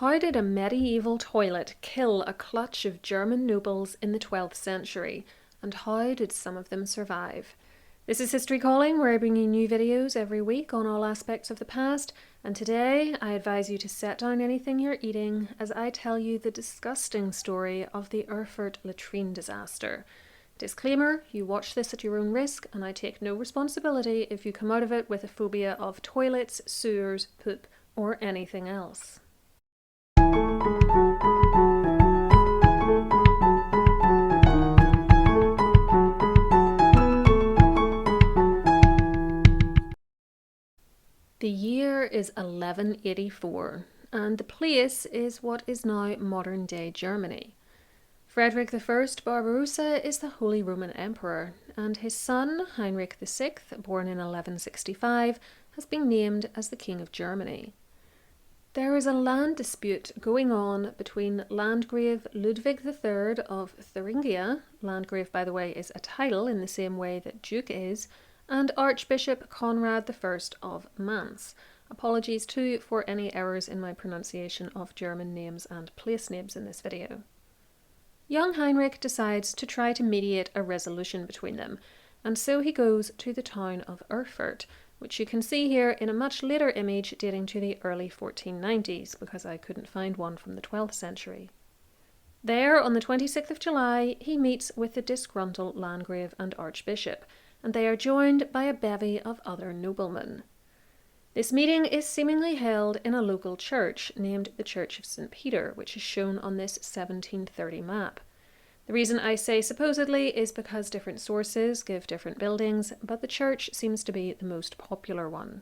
How did a medieval toilet kill a clutch of German nobles in the 12th century? And how did some of them survive? This is History Calling, where I bring you new videos every week on all aspects of the past, and today I advise you to set down anything you're eating as I tell you the disgusting story of the Erfurt latrine disaster. Disclaimer, you watch this at your own risk, and I take no responsibility if you come out of it with a phobia of toilets, sewers, poop, or anything else. The year is 1184, and the place is what is now modern-day Germany. Frederick I Barbarossa is the Holy Roman Emperor, and his son, Heinrich VI, born in 1165, has been named as the King of Germany. There is a land dispute going on between Landgrave Ludwig III of Thuringia, Landgrave, by the way, is a title in the same way that Duke is, and Archbishop Konrad I of Mainz. Apologies too for any errors in my pronunciation of German names and place names in this video. Young Heinrich decides to try to mediate a resolution between them, and so he goes to the town of Erfurt, which you can see here in a much later image dating to the early 1490s, because I couldn't find one from the 12th century. There, on the 26th of July, he meets with the disgruntled Landgrave and Archbishop, and they are joined by a bevy of other noblemen. This meeting is seemingly held in a local church named the Church of St. Peter, which is shown on this 1730 map. The reason I say supposedly is because different sources give different buildings, but the church seems to be the most popular one.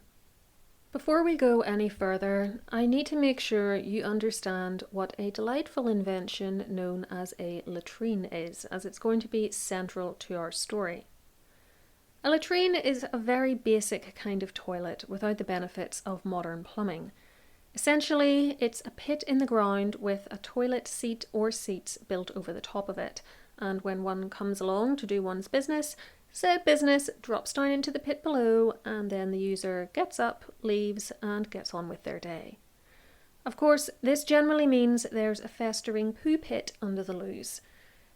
Before we go any further, I need to make sure you understand what a delightful invention known as a latrine is, as it's going to be central to our story. A latrine is a very basic kind of toilet without the benefits of modern plumbing. Essentially, it's a pit in the ground with a toilet seat or seats built over the top of it, and when one comes along to do one's business, said business drops down into the pit below, and then the user gets up, leaves, and gets on with their day. Of course, this generally means there's a festering poo pit under the loos.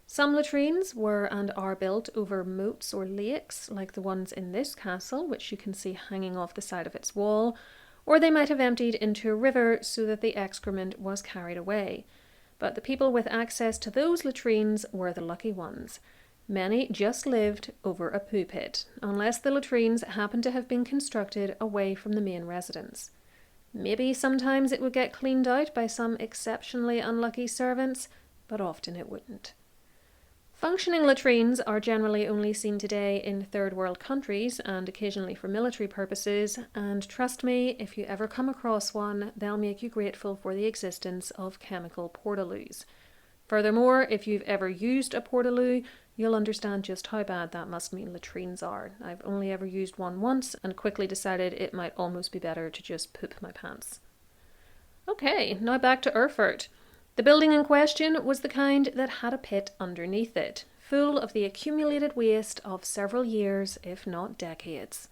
Some latrines were and are built over moats or lakes, like the ones in this castle, which you can see hanging off the side of its wall, or they might have emptied into a river so that the excrement was carried away. But the people with access to those latrines were the lucky ones. Many just lived over a poo pit, unless the latrines happened to have been constructed away from the main residence. Maybe sometimes it would get cleaned out by some exceptionally unlucky servants, but often it wouldn't. Functioning latrines are generally only seen today in third world countries and occasionally for military purposes, and trust me, if you ever come across one, they'll make you grateful for the existence of chemical portaloos. Furthermore, if you've ever used a portaloo, you'll understand just how bad that must mean latrines are. I've only ever used one once and quickly decided it might almost be better to just poop my pants. Okay, now back to Erfurt. The building in question was the kind that had a pit underneath it, full of the accumulated waste of several years, if not decades.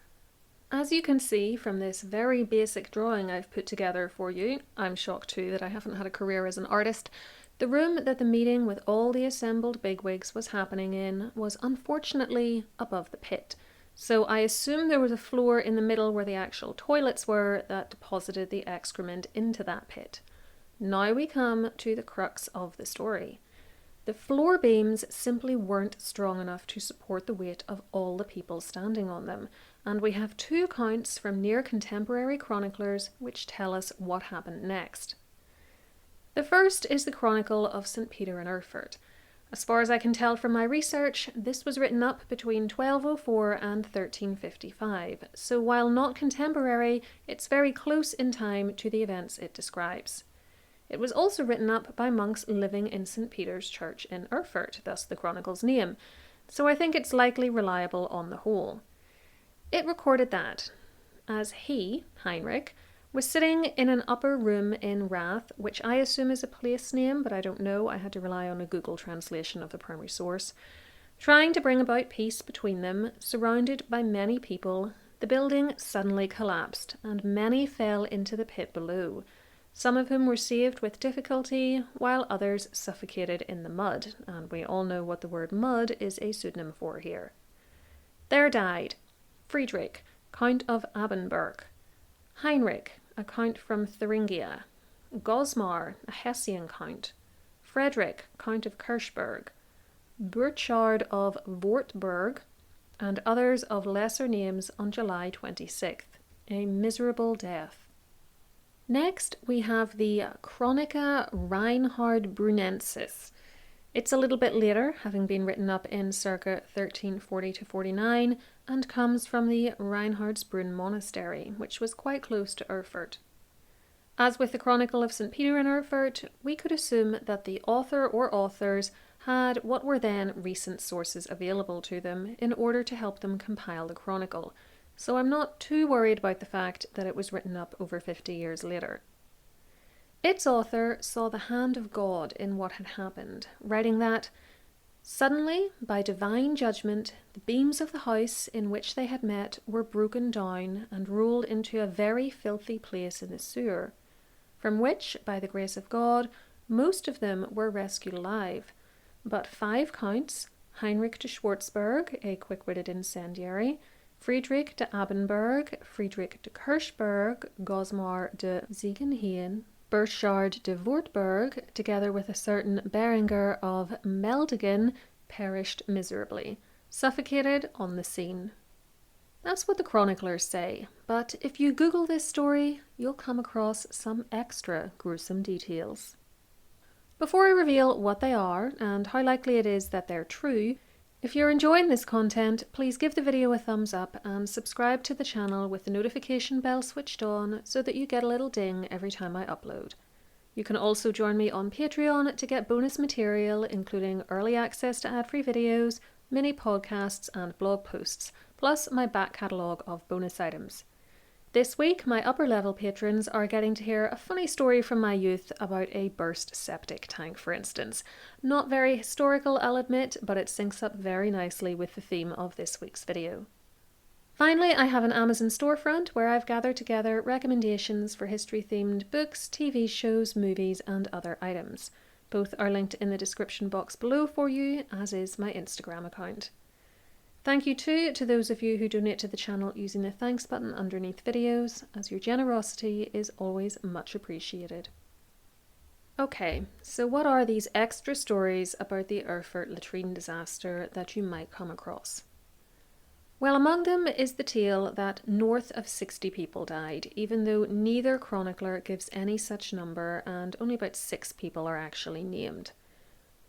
As you can see from this very basic drawing I've put together for you, I'm shocked too that I haven't had a career as an artist, the room that the meeting with all the assembled bigwigs was happening in was unfortunately above the pit. So I assume there was a floor in the middle where the actual toilets were that deposited the excrement into that pit. Now we come to the crux of the story. The floor beams simply weren't strong enough to support the weight of all the people standing on them, and we have two accounts from near contemporary chroniclers which tell us what happened next. The first is the Chronicle of St. Peter in Erfurt. As far as I can tell from my research, this was written up between 1204 and 1355, so while not contemporary, it's very close in time to the events it describes. It was also written up by monks living in St. Peter's Church in Erfurt, thus the chronicle's name, so I think it's likely reliable on the whole. It recorded that, as he, Heinrich, was sitting in an upper room in Rath, which I assume is a place name, but I don't know, I had to rely on a Google translation of the primary source, trying to bring about peace between them, surrounded by many people, the building suddenly collapsed, and many fell into the pit below. some of whom were saved with difficulty, while others suffocated in the mud, and we all know what the word mud is a pseudonym for here. There died Friedrich, Count of Abinberg; Heinrich, a count from Thuringia; Gozmar, a Hessian count; Frederick, Count of Kerchberg; Burchard of Wartberg, and others of lesser names on July 26th. A miserable death. Next, we have the Chronica Reinhard Brunensis. It's a little bit later, having been written up in circa 1340 to 49, and comes from the Reinhardsbrunn monastery, which was quite close to Erfurt. As with the Chronicle of St. Peter in Erfurt, we could assume that the author or authors had what were then recent sources available to them in order to help them compile the chronicle, so I'm not too worried about the fact that it was written up over 50 years later. Its author saw the hand of God in what had happened, writing that, "Suddenly, by divine judgment, the beams of the house in which they had met were broken down and rolled into a very filthy place in the sewer, from which, by the grace of God, most of them were rescued alive, but 5 counts, Heinrich de Swartzberg, a quick-witted incendiary, Frederick de Abinberg, Frederick de Kerchberg, Gozmar de Ziegenhain, Burchard de Wartberg, together with a certain Beringer of Meldingen, perished miserably, suffocated on the scene." That's what the chroniclers say, but if you Google this story, you'll come across some extra gruesome details. Before I reveal what they are and how likely it is that they're true, if you're enjoying this content, please give the video a thumbs up and subscribe to the channel with the notification bell switched on so that you get a little ding every time I upload. You can also join me on Patreon to get bonus material, including early access to ad-free videos, mini podcasts and blog posts, plus my back catalogue of bonus items. This week, my upper level patrons are getting to hear a funny story from my youth about a burst septic tank, for instance. Not very historical, I'll admit, but it syncs up very nicely with the theme of this week's video. Finally, I have an Amazon storefront where I've gathered together recommendations for history-themed books, TV shows, movies, and other items. Both are linked in the description box below for you, as is my Instagram account. Thank you too to those of you who donate to the channel using the thanks button underneath videos, as your generosity is always much appreciated. Okay, so what are these extra stories about the Erfurt latrine disaster that you might come across? Well, among them is the tale that north of 60 people died, even though neither chronicler gives any such number and only about 6 people are actually named.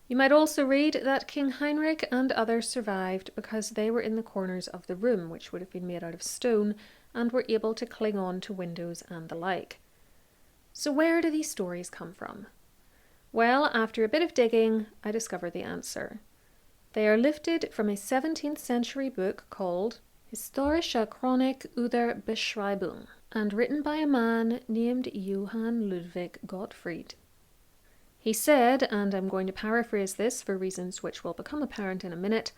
You might also read that King Heinrich and others survived because they were in the corners of the room, which would have been made out of stone, and were able to cling on to windows and the like. So where do these stories come from? Well, after a bit of digging, I discovered the answer. They are lifted from a 17th century book called Historische Chronik über Beschreibung, and written by a man named Johann Ludwig Gottfried. He said, and I'm going to paraphrase this for reasons which will become apparent in a minute,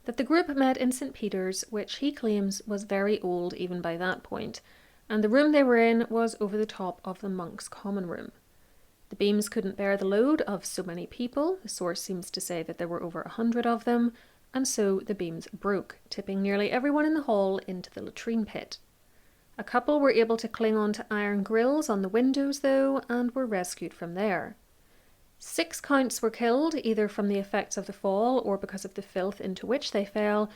that the group met in St. Peter's, which he claims was very old even by that point, and the room they were in was over the top of the monks' common room. The beams couldn't bear the load of so many people, the source seems to say that there were over 100 of them, and so the beams broke, tipping nearly everyone in the hall into the latrine pit. A couple were able to cling on to iron grills on the windows though, and were rescued from there. 6 counts were killed, either from the effects of the fall or because of the filth into which they fell,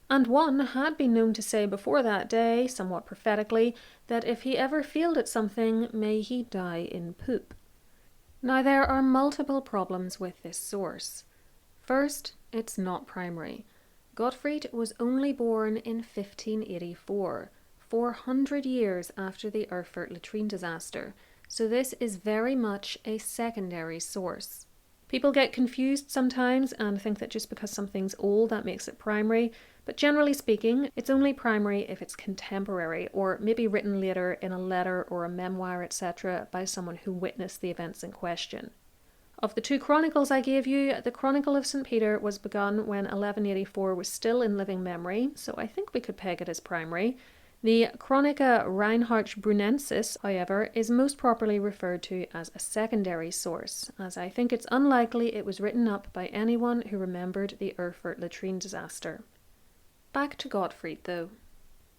and one had been known to say before that day, somewhat prophetically, that if he ever failed at something, may he die in poop. Now there are multiple problems with this source. First, it's not primary. Gottfried was only born in 1584, 400 years after the Erfurt latrine disaster, so this is very much a secondary source. People get confused sometimes and think that just because something's old that makes it primary, but generally speaking, it's only primary if it's contemporary or maybe written later in a letter or a memoir, etc. by someone who witnessed the events in question. Of the 2 chronicles I gave you, the Chronicle of St. Peter was begun when 1184 was still in living memory, so I think we could peg it as primary. The Chronica Reinhardtbrunensis, however, is most properly referred to as a secondary source, as I think it's unlikely it was written up by anyone who remembered the Erfurt latrine disaster. Back to Gottfried, though.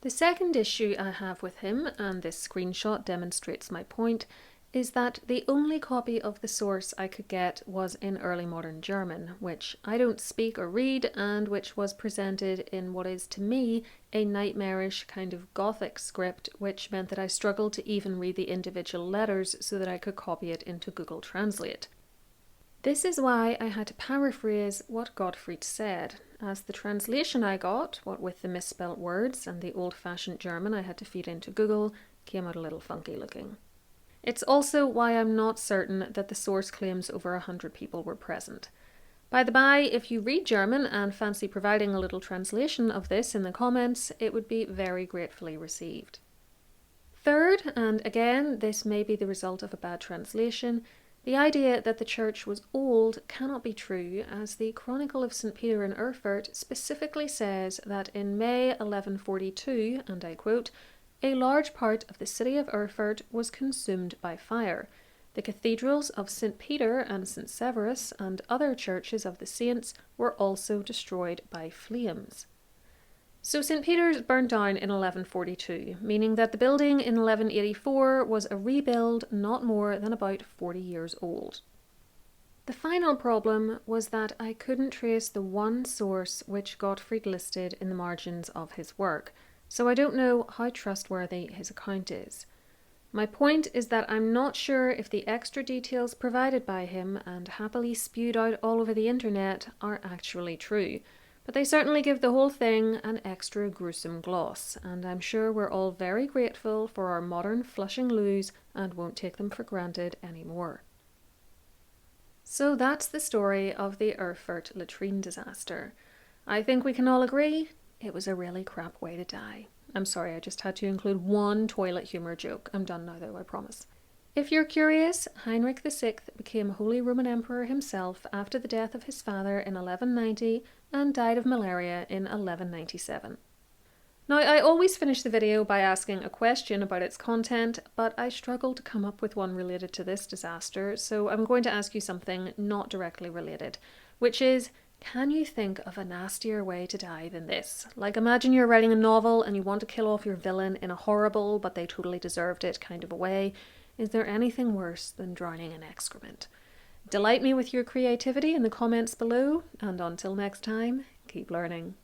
The second issue I have with him, and this screenshot demonstrates my point, is that the only copy of the source I could get was in early modern German, which I don't speak or read, and which was presented in what is to me a nightmarish kind of Gothic script, which meant that I struggled to even read the individual letters so that I could copy it into Google Translate. This is why I had to paraphrase what Gottfried said, as the translation I got, what with the misspelt words and the old-fashioned German I had to feed into Google, came out a little funky looking. It's also why I'm not certain that the source claims over 100 people were present. By the by, if you read German and fancy providing a little translation of this in the comments, it would be very gratefully received. Third, and again, this may be the result of a bad translation, the idea that the church was old cannot be true, as the Chronicle of St. Peter in Erfurt specifically says that in May 1142, and I quote, "A large part of the city of Erfurt was consumed by fire. The cathedrals of St. Peter and St. Severus and other churches of the saints were also destroyed by flames." So St. Peter's burned down in 1142, meaning that the building in 1184 was a rebuild not more than about 40 years old. The final problem was that I couldn't trace the one source which Gottfried listed in the margins of his work, so I don't know how trustworthy his account is. My point is that I'm not sure if the extra details provided by him and happily spewed out all over the internet are actually true, but they certainly give the whole thing an extra gruesome gloss, and I'm sure we're all very grateful for our modern flushing loos and won't take them for granted anymore. So that's the story of the Erfurt latrine disaster. I think we can all agree it was a really crap way to die. I'm sorry, I just had to include one toilet humour joke. I'm done now though, I promise. If you're curious, Heinrich VI became Holy Roman Emperor himself after the death of his father in 1190 and died of malaria in 1197. Now, I always finish the video by asking a question about its content, but I struggle to come up with one related to this disaster, so I'm going to ask you something not directly related, which is, can you think of a nastier way to die than this? Like, imagine you're writing a novel and you want to kill off your villain in a horrible, but they totally deserved it kind of a way. Is there anything worse than drowning in excrement? Delight me with your creativity in the comments below, and until next time, keep learning.